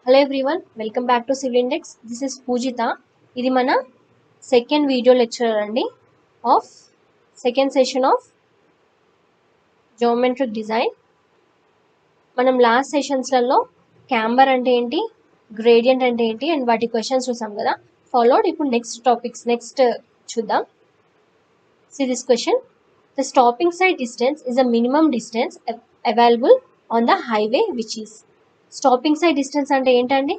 Hello everyone, welcome back to Civil Index. This is Pujita. This is our second video lecture of second session of geometric design. మనం last సెషన్స్లలో camber అంటే ఏంటి, gradient అంటే ఏంటి and వాటి questions చూసాం కదా. Followed ఇప్పుడు next చూద్దాం. See this question. The stopping side distance is a minimum distance available on the highway which is. Stopping sight distance అంటే ఏంటండి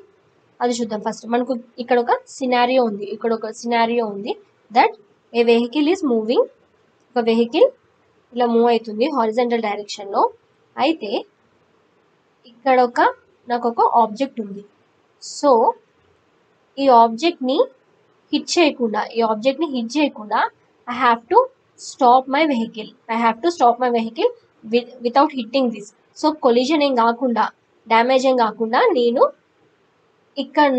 అది చూద్దాం. ఫస్ట్ మనకు ఇక్కడ ఒక సినారియో ఉంది that A vehicle is moving. ఒక వెహికల్ ఇలా మూవ్ అవుతుంది హారిజంటల్ డైరెక్షన్లో. అయితే ఇక్కడ నాకు ఒక ఆబ్జెక్ట్ ఉంది. సో ఈ ఆబ్జెక్ట్ని హిట్ చేయకుండా I have to stop my vehicle without hitting this. So collision ఏం కాకుండా, డ్యామేజ్ ఏం కాకుండా నేను ఇక్కడ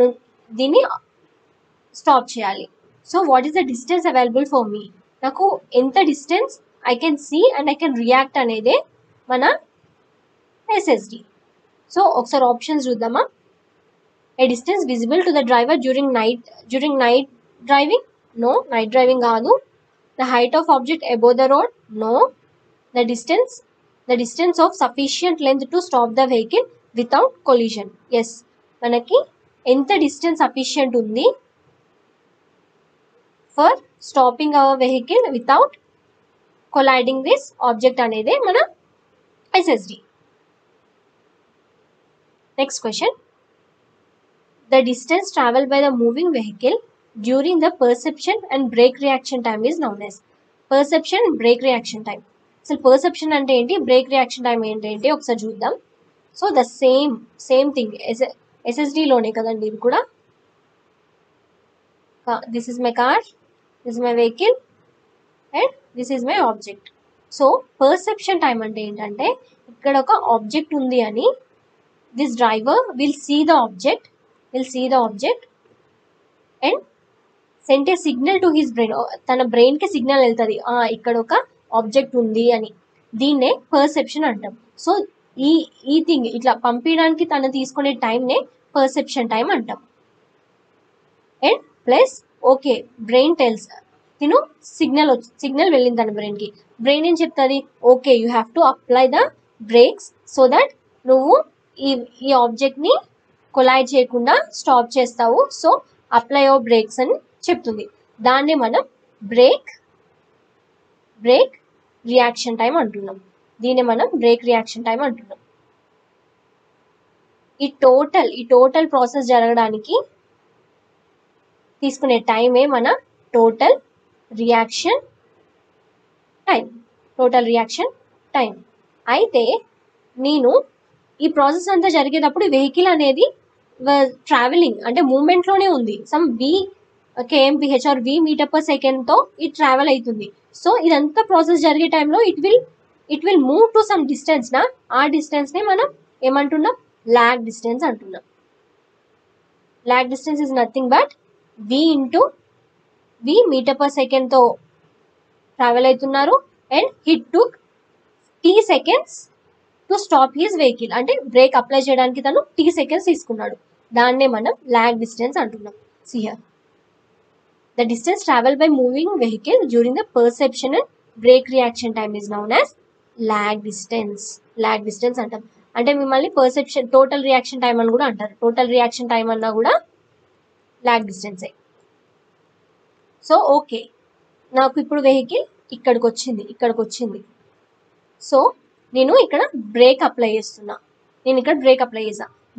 దీన్ని స్టాప్ చేయాలి. So what is the distance available for me? నాకు ఎంత distance I can see and I can react అనేదే మన ఎస్ఎస్డి. సో ఒకసారి ఆప్షన్స్ చూద్దామా. A distance visible to the driver during night driving? No, night driving కాదు. The height of object above the road? No. The distance of sufficient length to stop the vehicle without collision? Yes, మనకి ఎంత distance sufficient ఉంది for stopping hour vehicle without colliding this object అనేదే మన SSD. Next question. The distance traveled by the moving vehicle during the perception and brake reaction time is known as. Perception and brake reaction time. అసలు perception అంటే ఏంటి, brake reaction time ఏంటి ఒకసారి చూద్దాం. So the same thing ఎస్ఎస్డిలోనే కదండి ఇది కూడా. This is my car, this is my vehicle and this is my object. So perception time అంటే ఏంటంటే ఇక్కడ ఒక ఆబ్జెక్ట్ ఉంది అని this driver will see the object and send a signal to his brain. తన బ్రెయిన్కి సిగ్నల్ వెళ్తుంది ఇక్కడ ఒక ఆబ్జెక్ట్ ఉంది అని. దీన్నే పర్సెప్షన్ అంటాం. సో ఈ థింగ్ ఇట్లా పంపించడానికి తను తీసుకునే టైంనే పర్సెప్షన్ టైం అంటాం. And plus okay brain tells, తిను సిగ్నల్ వెళ్ళింది తన బ్రెయిన్కి. బ్రెయిన్ ఏం చెప్తుంది, okay you have to apply the brakes so that నువ్వు ఈ ఆబ్జెక్ట్ని కొలైడ్ చేయకుండా స్టాప్ చేస్తావు. సో అప్లై యువర్ బ్రేక్స్ అని చెప్తుంది. దాన్ని మనం బ్రేక్ రియాక్షన్ టైం అంటున్నాం. ఈ టోటల్ ప్రాసెస్ జరగడానికి తీసుకునే టైమే మన టోటల్ రియాక్షన్ టైం. అయితే నేను ఈ ప్రాసెస్ అంతా జరిగేటప్పుడు వెహికల్ అనేది ట్రావెలింగ్ అంటే మూమెంట్లోనే ఉంది. Some v kmph or v metre per సెకండ్తో ఇది ట్రావెల్ అవుతుంది. సో ఇదంతా ప్రాసెస్ జరిగే టైంలో it will move to some distance నా. ఆ డిస్టెన్స్ని మనం ఏమంటున్నాం, లాగ్ డిస్టెన్స్ అంటున్నాం. Lag distance is nothing but v metre per సెకండ్తో ట్రావెల్ అవుతున్నారు and it took t seconds to stop his vehicle. అంటే బ్రేక్ అప్లై చేయడానికి తను t సెకండ్స్ తీసుకున్నాడు. దాన్నే మనం లాగ్ డిస్టెన్స్ అంటున్నాం. Here the distance travel by moving vehicle during the perception and brake reaction time is known as lag distance అంటాం. అంటే మిమ్మల్ని పర్సెప్షన్ టోటల్ రియాక్షన్ టైం అని కూడా అంటారు. టోటల్ రియాక్షన్ టైం అన్నా కూడా లాగ్ డిస్టెన్సే. సో ఓకే, నాకు ఇప్పుడు వెహికల్ ఇక్కడికి వచ్చింది. సో నేను ఇక్కడ బ్రేక్ అప్లై చేస్తున్నా.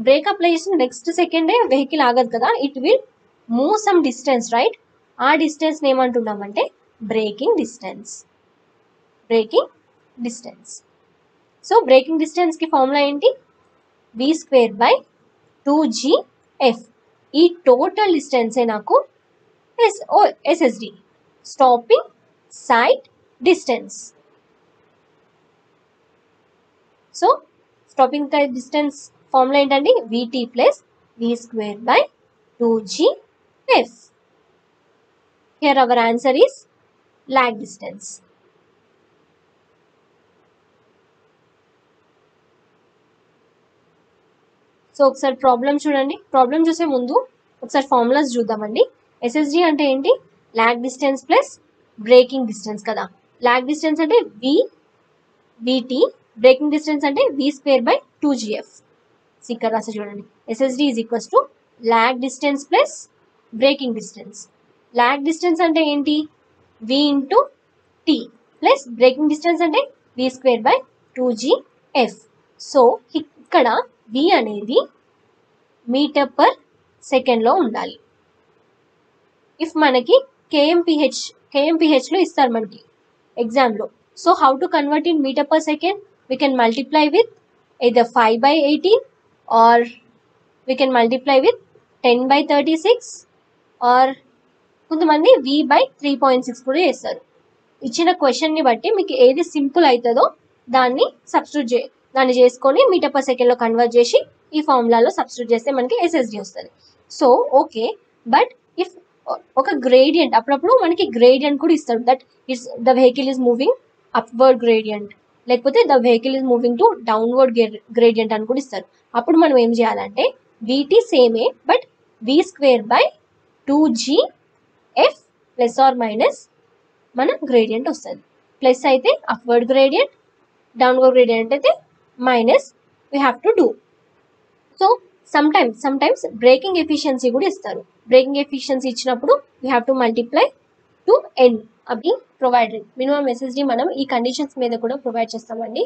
బ్రేక్ అప్లై చేసిన నెక్స్ట్ సెకండే వెహికల్ ఆగదు కదా, it will move some distance right. ఆ డిస్టెన్స్ ఏమంటున్నామంటే బ్రేకింగ్ డిస్టెన్స్. సో బ్రేకింగ్ డిస్టెన్స్కి ఫార్ములా ఏంటి, v²/2gf. ఈ టోటల్ డిస్టెన్సే నాకు SSD, stopping sight distance. So stopping sight distance formula ఏంటండి, vt + v²/2gf. Here our answer is lag distance. So ఒకసారి problem చూడండి. ప్రాబ్లం చూసే ముందు ఒకసారి ఫార్ములాస్ చూద్దామండి. ఎస్ఎస్డి అంటే ఏంటి? Lag distance plus braking distance కదా. లాగ్ డిస్టెన్స్ అంటే విటి, బ్రేకింగ్ డిస్టెన్స్ అంటే v²/2gf. ఇక్కడ రాసి చూడండి. SSD is equals to lag distance plus braking distance. Lag distance అంటే ఏంటి? v into T plus braking distance అంటే v²/2gf. సో ఇక్కడ v అనేది మీటర్ పర్ సెకండ్లో ఉండాలి. ఇఫ్ మనకి కేఎంపిహెచ్లో ఇస్తారు మనకి ఎగ్జామ్లో. So how to convert in meter per second? We can multiply with either 5/18 or we can multiply with 10/36 or కొంతమంది v/3.6 కూడా చేస్తారు. ఇచ్చిన క్వశ్చన్ని బట్టి మీకు ఏది సింపుల్ అవుతుందో దాన్ని చేసుకొని మీటర్ పర్ సెకండ్లో కన్వర్ట్ చేసి ఈ ఫార్ములాలో సబ్స్టిట్యూట్ చేస్తే మనకి ఎస్ఎస్డి వస్తుంది. సో ఓకే, బట్ ఇఫ్ ఒక గ్రేడియంట్, అప్పుడప్పుడు మనకి గ్రేడియంట్ కూడా ఇస్తాడు, that is the vehicle is moving upward gradient, లేకపోతే the vehicle is moving to downward gradient అని కూడా ఇస్తారు. అప్పుడు మనం ఏం చేయాలంటే విటి సేమే but v²/2gf plus or minus మన గ్రేడియంట్ వస్తుంది. ప్లస్ అయితే అప్వర్డ్ గ్రేడియంట్, డౌన్వర్డ్ గ్రేడియంట్ అయితే minus we have to do. So sometimes braking efficiency కూడా ఇస్తారు. బ్రేకింగ్ ఎఫిషియన్సీ ఇచ్చినప్పుడు we have to multiply to n అవి ప్రొవైడెడ్. మినిమం ఎస్ఎస్డి మనం ఈ కండిషన్స్ మీద కూడా ప్రొవైడ్ చేస్తామండి.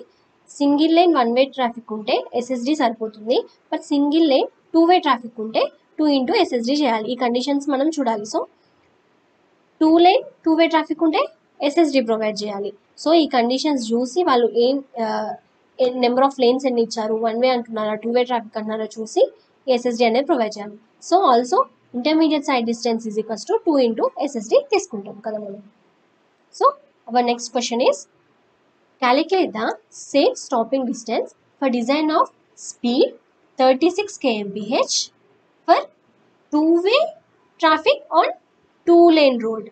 సింగిల్ లైన్ 1 వే ట్రాఫిక్ ఉంటే ఎస్ఎస్డి సరిపోతుంది, but single line 2 way traffic ఉంటే 2 ఇంటూ ఎస్ఎస్డి చేయాలి. ఈ కండిషన్స్ మనం చూడాలి. సో 2 లైన్ 2 వే ట్రాఫిక్ ఉంటే ఎస్ఎస్డి ప్రొవైడ్ చేయాలి. సో ఈ కండిషన్స్ చూసి వాళ్ళు నెంబర్ ఆఫ్ లేన్స్ ఎన్ని ఇచ్చారు, 1 వే అంటున్నారా 2 వే ట్రాఫిక్ అంటున్నారా చూసి ఎస్ఎస్డి అనేది ప్రొవైడ్ చేయాలి. So also intermediate side distance is equals to 2 into SSD తీసుకుంటాం కదా మనం. So our next question is, calculate the safe stopping distance for design of speed 36 kmph for 2-way traffic on 2-lane road.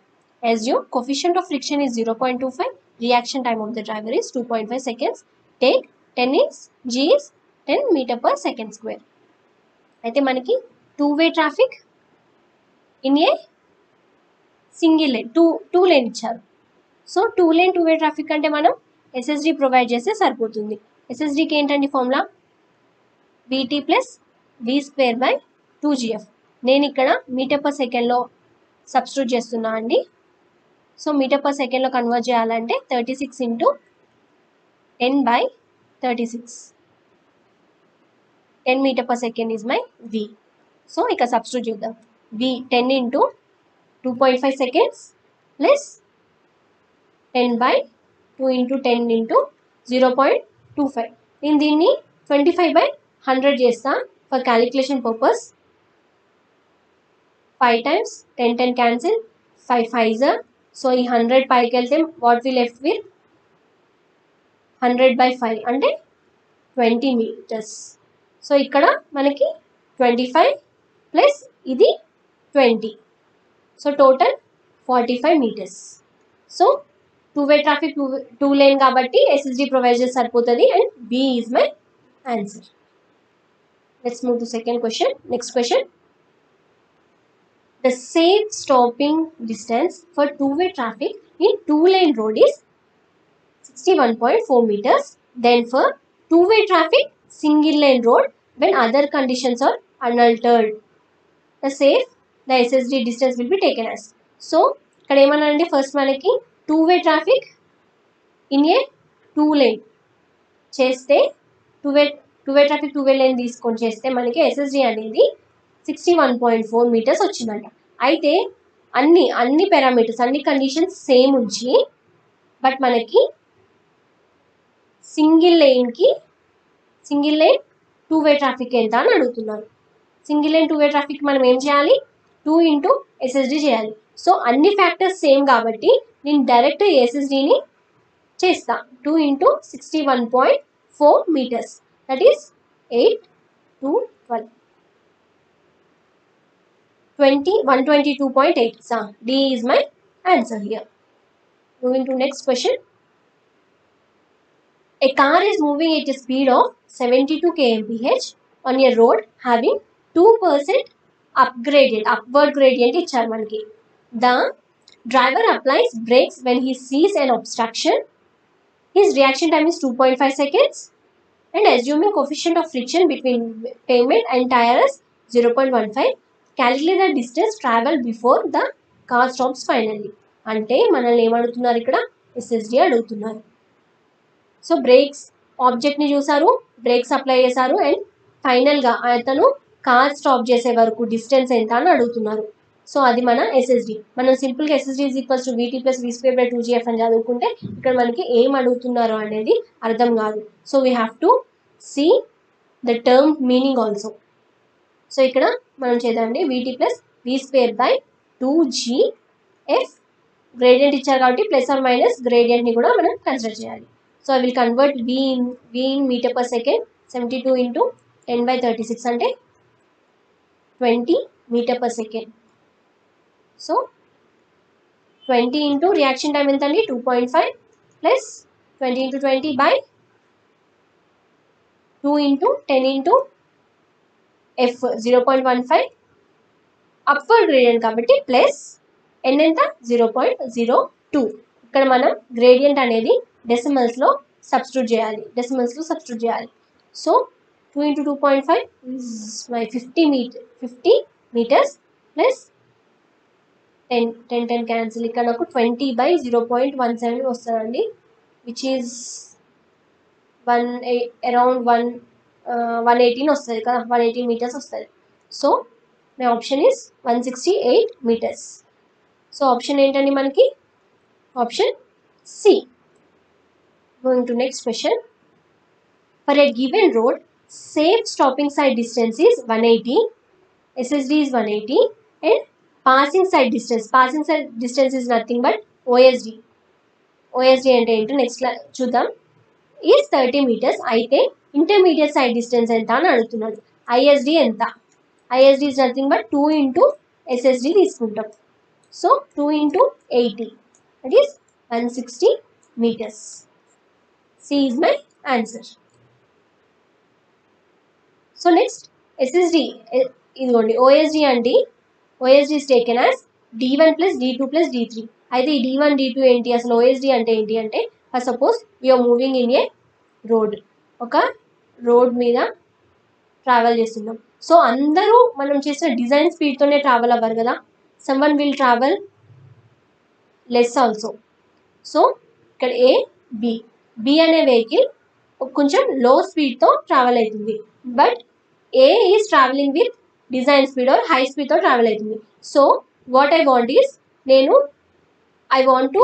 Assume coefficient of friction is 0.25, reaction time of the driver is 2.5 seconds. Take 10 g is 10 meter per second square. అయితే మనకి 2-way traffic in a single lane, 2 lane ఇచ్చారు. So 2 lane 2 way traffic అంటే మనం SSD provide చేస్తే సరిపోతుంది. ఎస్ఎస్డికి ఏంటండి formula? విటి plus v²/2gf. నేను ఇక్కడ మీటర్ పర్ సెకండ్లో సబ్స్టిట్యూట్ చేస్తున్నా అండి. సో మీటర్ పర్ సెకండ్లో కన్వర్ట్ చేయాలంటే 36 into 10/36. 10 meter per second is my V. So ఇక సబ్స్టిట్యూట్ చేద్దాం. V 10 into 2.5 seconds plus 10/2 into 10 into 0.25. నేను దీన్ని 25/100 చేస్తా for calculation purpose. 5 times 10 cancel, 5 5s. So ఈ 100 పైకి వెళ్తే వాట్ వి లెఫ్ట్ విత్ 100/5 అంటే 20 meters. సో ఇక్కడ మనకి 25 ప్లస్ ఇది 20, so total 45 meters. So 2 way traffic 2 lane కాబట్టి ఎస్ఎస్డి ప్రొవైడ్ చేసి సరిపోతుంది and B is my answer. Let's move to second question. Next question, the safe stopping distance for 2-way traffic in 2-lane road is 61.4 meters. Then for 2-way traffic single lane road when other conditions are unaltered, the SSD distance will be taken as. So ఇక్కడ ఏమన్నానంటే first మనకి 2-way traffic in a 2 lane చేస్తే 2-way traffic 2-way lane తీసుకొని చేస్తే మనకి SSD అనేది 61.4 meters వచ్చిందంట. అయితే అన్ని పారామీటర్స్ అన్ని కండిషన్స్ సేమ్ ఉంచి బట్ మనకి సింగిల్ లైన్ 2-way ట్రాఫిక్ ఎంత అని అడుగుతున్నారు. సింగిల్ లైన్ 2-way ట్రాఫిక్ మనం ఏం చేయాలి? 2 ఇంటూ ఎస్ఎస్డి చేయాలి. సో అన్ని ఫ్యాక్టర్స్ సేమ్ కాబట్టి నేను డైరెక్ట్ ఎస్ఎస్డిని చేస్తా. 2 into 61.4 meters, that is 8 2 12 122.8. So D is my answer here. Moving to next question. A car is moving at a speed of 72 kmph on a road having 2% upward gradient ఇచ్చారు మనకి. The driver applies brakes when he sees an obstruction. His reaction time is 2.5 seconds and assuming coefficient of friction between pavement and tire is 0.15. Calculate the distance traveled before the car stops finally. అంటే మనల్ని ఏమడుగుతున్నారు ఇక్కడ, SSD అడుగుతున్నారు. So breaks ఆబ్జెక్ట్ని చూసారు, breaks apply చేశారు and ఫైనల్గా అతను car stop చేసే వరకు డిస్టెన్స్ ఎంత అని అడుగుతున్నారు. సో అది మన SSD. మనం సింపుల్గా SSD is equals to VT plus V²/2GF అని చదువుకుంటే ఇక్కడ మనకి ఏం అడుగుతున్నారు అనేది అర్థం కాదు. So we have to see the term meaning also. So ఇక్కడ మనం చేద్దామండి VT ప్లస్ V²/2GF గ్రేడియంట్ ఇచ్చారు కాబట్టి ప్లస్ ఆర్ మైనస్ గ్రేడియంట్ని కూడా మనం కన్సిడర్ చేయాలి. So I will convert V in meter per second. 72 into 10/36 అంటే 20 meter per second. So 20 into reaction time ఎంత అండి 2.5 plus 20 into 20 by 2 into 10 into F 0.15 upward gradient కాబట్టి plus n ఎంత 0.02. ఇక్కడ మనం గ్రేడియంట్ అనేది డెసిమల్స్లో సబ్స్టిట్యూట్ చేయాలి. So 2 into 2.5 is my 50 meters plus 10 cancel. ఇక్కడ నాకు 20/0.17 వస్తుందండి, విచ్ ఈజ్ అరౌండ్ 118 వస్తుంది కదా, 118 meters వస్తుంది. So my option is 168 meters. So option ఏంటండి మనకి, option C. Going to next question. For a given road, safe stopping side distance is 180, SSD is 180 and passing side distance is nothing but OSD అంటే ఏంటో next చూద్దాం. Is 30 meters. అయితే intermediate side distance ఎంత అని అడుగుతున్నాడు. ISD ఎంత, ISD is nothing but 2 into SSD తీసుకుంటాం. So 2 into 80 that is 160 meters. C is my answer. So next SSD ఇదిగోండి OSD అండి. OSD is taken as D1 plus D2 plus D3. అయితే ఈ D1 D2 ఏంటి, అసలు OSD అంటే ఏంటి అంటే, for suppose we are moving in a road, ఒక రోడ్ మీద ట్రావెల్ చేస్తున్నాం. సో అందరూ మనం చేసిన డిజైన్ స్పీడ్తోనే ట్రావెల్ అవ్వరు కదా, someone will travel less also. So ఇక్కడ బి అనే వెహికల్ కొంచెం లో స్పీడ్తో ట్రావెల్ అవుతుంది, but A is travelling with design speed or high స్పీడ్తో ట్రావెల్ అవుతుంది. So what I want is, I want to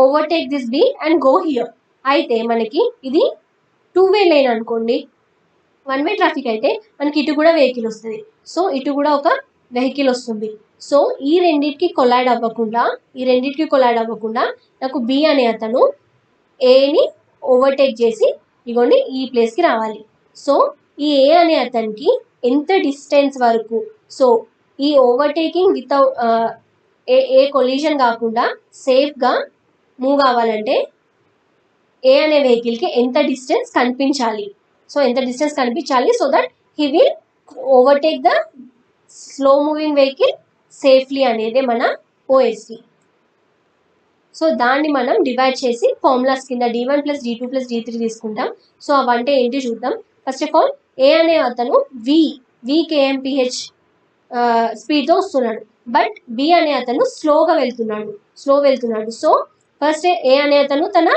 overtake this B and go here. అయితే మనకి ఇది 2-way లైన్ అనుకోండి, 1-way ట్రాఫిక్ అయితే మనకి ఇటు కూడా వెహికల్ వస్తుంది. సో ఇటు కూడా ఒక వెహికల్ వస్తుంది. సో ఈ రెండింటికి కొలైడ్ అవ్వకుండా నాకు బి అనే అతను ఏని ఓవర్టేక్ చేసి ఇగోండి ఈ ప్లేస్కి రావాలి. సో ఈ ఏ అనే అతనికి ఎంత డిస్టెన్స్ వరకు, సో ఈ ఓవర్టేకింగ్ వితౌట్ ఏ కొలిజన్ కాకుండా సేఫ్గా మూవ్ కావాలంటే ఏ అనే వెహికల్కి ఎంత డిస్టెన్స్ కనిపించాలి, so that he will overtake the slow moving vehicle safely అనేది మన OSD. సో దాన్ని మనం డివైడ్ చేసి ఫార్ములాస్ కింద D1 plus D2 plus D3 తీసుకుంటాం. సో అవంటే ఏంటి చూద్దాం. ఫస్ట్ ఆఫ్ ఆల్ ఏ అనే అతను V kmph స్పీడ్తో వస్తున్నాడు, బట్ బి అనే అతను స్లోగా వెళ్తున్నాడు. సో ఫస్ట్ ఏ అనే అతను తన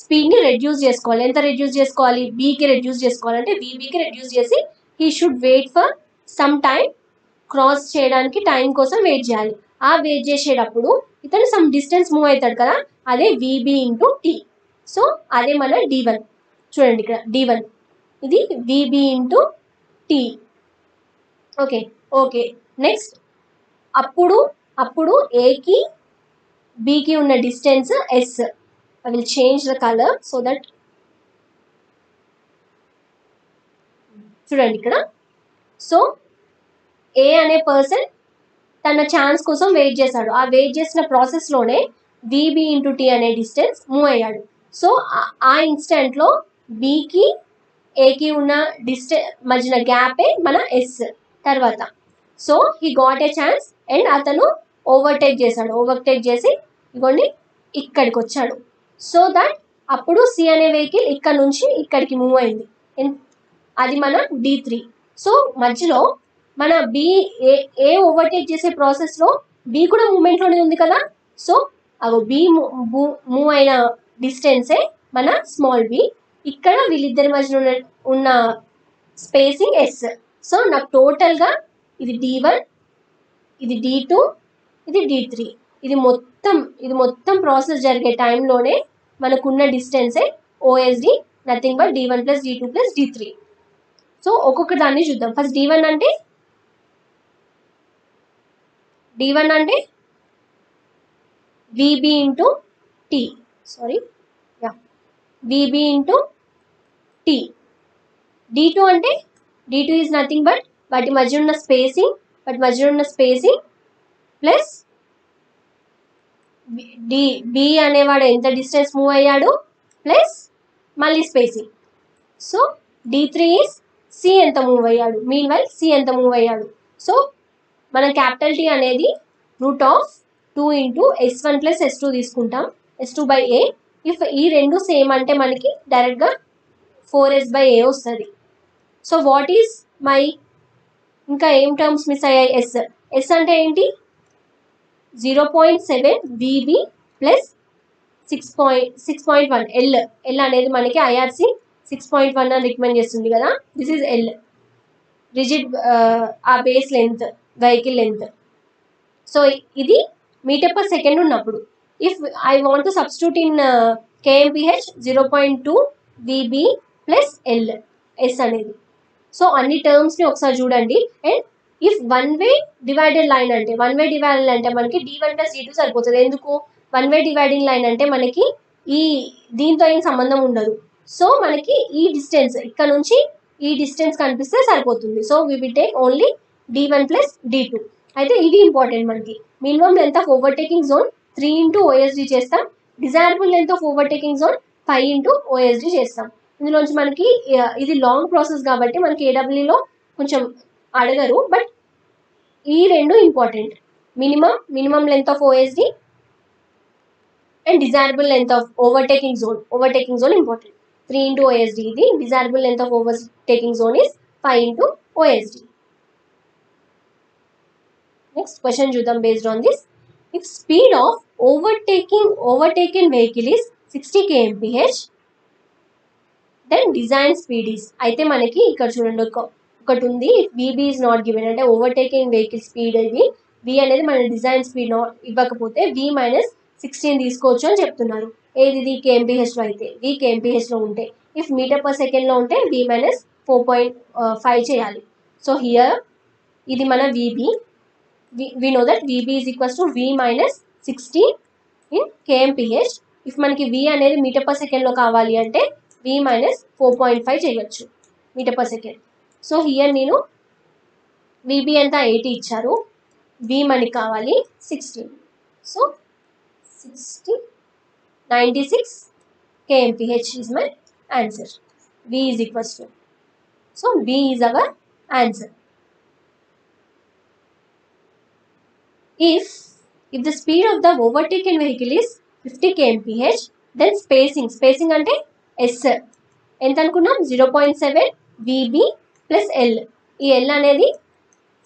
స్పీడ్ని రెడ్యూస్ చేసుకోవాలి. ఎంత రెడ్యూస్ చేసుకోవాలి, బీకి రెడ్యూస్ చేసుకోవాలంటే VBకి రెడ్యూస్ చేసి he should wait for some time, cross చేయడానికి టైం కోసం వెయిట్ చేయాలి. ఆ వెయిట్ చేసేటప్పుడు ఇతను సమ్ డిస్టెన్స్ మూవ్ అవుతాడు కదా, అదే VB into T. సో అదే మన D1. చూడండి ఇక్కడ D1, ఇది VB into T. Okay next అప్పుడు ఏకి బికి ఉన్న distance S. I will change the color so that చూడండి ఇక్కడ. సో ఏ అనే పర్సన్ తన ఛాన్స్ కోసం వెయిట్ చేశాడు. ఆ వెయిట్ చేసిన ప్రాసెస్లోనే VB into T అనే డిస్టెన్స్ మూవ్ అయ్యాడు. సో ఆ ఇన్స్టెంట్లో బికి ఏకి ఉన్న మధ్యన గ్యాపే మన ఎస్ తర్వాత. So he got a chance and అతను ఓవర్టేక్ చేసి ఇగోండి ఇక్కడికి వచ్చాడు. సో దట్ అప్పుడు సి అనే వెహికల్ ఇక్కడ నుంచి ఇక్కడికి మూవ్ అయింది, అది మన D3. సో మధ్యలో మన బి ఏ ఓవర్టేక్ చేసే ప్రాసెస్లో బి కూడా మూమెంట్లోనే ఉంది కదా. సో అవి బి మూవ్ అయిన డిస్టెన్సే మన స్మాల్ బి. ఇక్కడ వీళ్ళిద్దరి మధ్య ఉన్న స్పేసింగ్ ఎస్. సో నాకు టోటల్గా ఇది D1, ఇది D2, ఇది D3. ఇది మొత్తం ప్రాసెస్ జరిగే టైంలోనే మనకున్న డిస్టెన్సే OSD, nothing but D1 + D2 + D3. So ఒక్కొక్క దాన్ని చూద్దాం. ఫస్ట్ D1 అంటే VB into T, VB into T. D2 అంటే D2 ఈజ్ నథింగ్ బట్ వాటి మధ్య ఉన్న స్పేసింగ్ ప్లస్ బి అనేవాడు ఎంత డిస్టెన్స్ మూవ్ అయ్యాడు ప్లస్ మళ్ళీ spacing. So D3 is C ఎంత మూవ్ అయ్యాడు, మీన్ వైల్ సి ఎంత మూవ్ అయ్యాడు. సో మన క్యాపిటల్ T అనేది √2 ఇంటూ S1 + S2 తీసుకుంటాం, S2/A. ఇఫ్ ఈ రెండు సేమ్ అంటే మనకి డైరెక్ట్గా 4S/A వస్తుంది. సో వాట్ ఈజ్ మై ఇంకా ఏం టర్మ్స్ మిస్ అయ్యాయి? ఎస్ అంటే ఏంటి? 0.7 VB ప్లస్ 6.1 ఎల్ అనేది మనకి IRC 6.1 అని రికమెండ్ చేస్తుంది కదా. దిస్ ఈజ్ ఎల్, రిజిడ్ ఆ base length, vehicle length. So ఇది మీటర్ పర్ సెకండ్ ఉన్నప్పుడు. If I want to substitute in kmph 0.2 VB plus L S అనేది. సో అన్ని టర్మ్స్ని ఒకసారి చూడండి. And if one way divided line అంటే మనకి D1 + D2 సరిపోతుంది. ఎందుకు? వన్ వే డివైడింగ్ లైన్ అంటే మనకి దీంతో ఏం సంబంధం ఉండదు. సో మనకి ఈ డిస్టెన్స్ ఇక్కడ నుంచి ఈ డిస్టెన్స్ కనిపిస్తే సరిపోతుంది. So we will take only D1 + D2. అయితే ఇది ఇంపార్టెంట్ మనకి. Minimum length of overtaking zone 3 into OSD చేస్తాం. Desirable length of overtaking zone 5 into OSD చేస్తాం. ఇందులోంచి మనకి ఇది లాంగ్ ప్రాసెస్ కాబట్టి మనకి AWEలో కొంచెం అడగరు, బట్ ఈ రెండు important. Minimum length of OSD and desirable length of overtaking zone important. 3 into OSD. ఇది desirable length of overtaking zone is 5 into OSD. Next question చూద్దాం based on this. If speed of overtaken vehicle is 60 kmph, then design speed is. అయితే మనకి ఇక్కడ చూడండి ఒకటి ఉంది, VB is not given అంటే overtaking vehicle speed ఇది. V అనేది మన డిజైన్ స్పీడ్ ఇవ్వకపోతే V - 16 తీసుకోవచ్చు అని చెప్తున్నారు. ఏది kmph లో అయితే, V kmph లో ఉంటే. ఇఫ్ మీటర్ పర్ సెకండ్లో ఉంటే V - 4.5 చేయాలి. సో హియర్ ఇది మన VB. we know that VB is equals to V - 16 in kmph. If మనకి V అనేది మీటర్ పర్ సెకండ్లో కావాలి అంటే V - 4.5 చేయొచ్చు meter per second. So here నేను VB ఎంత 80 ఇచ్చారు, V మనకి కావాలి 16. So 96 kmph is my answer. V is equals to. So B is our answer. If the speed of the overtaken vehicle is 50 kmph, then spacing అంటే S ఎంత అనుకున్నాం? 0.7 VB plus L. ఈ L అనేది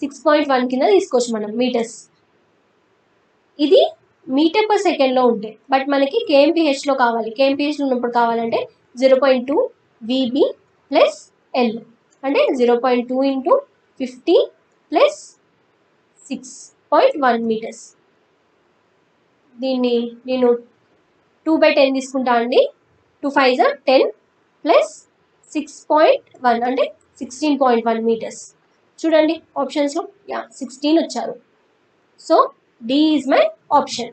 6.1 కింద తీసుకోవచ్చు మనం మీటర్స్. ఇది metre per సెకండ్లో ఉంటే, బట్ మనకి kmph లో కావాలి. kmph లో ఉన్నప్పుడు కావాలంటే 0.2 VB ప్లస్ L అంటే 0.2 ఇంటూ 50 ప్లస్ 6.1 మీటర్స్. దీన్ని నేను 2/10 తీసుకుంటా అండి. 2 5 10 ప్లస్ 6.1 అంటే 16.1 మీటర్స్. చూడండి ఆప్షన్స్లో 16 వచ్చారు. So D is my option.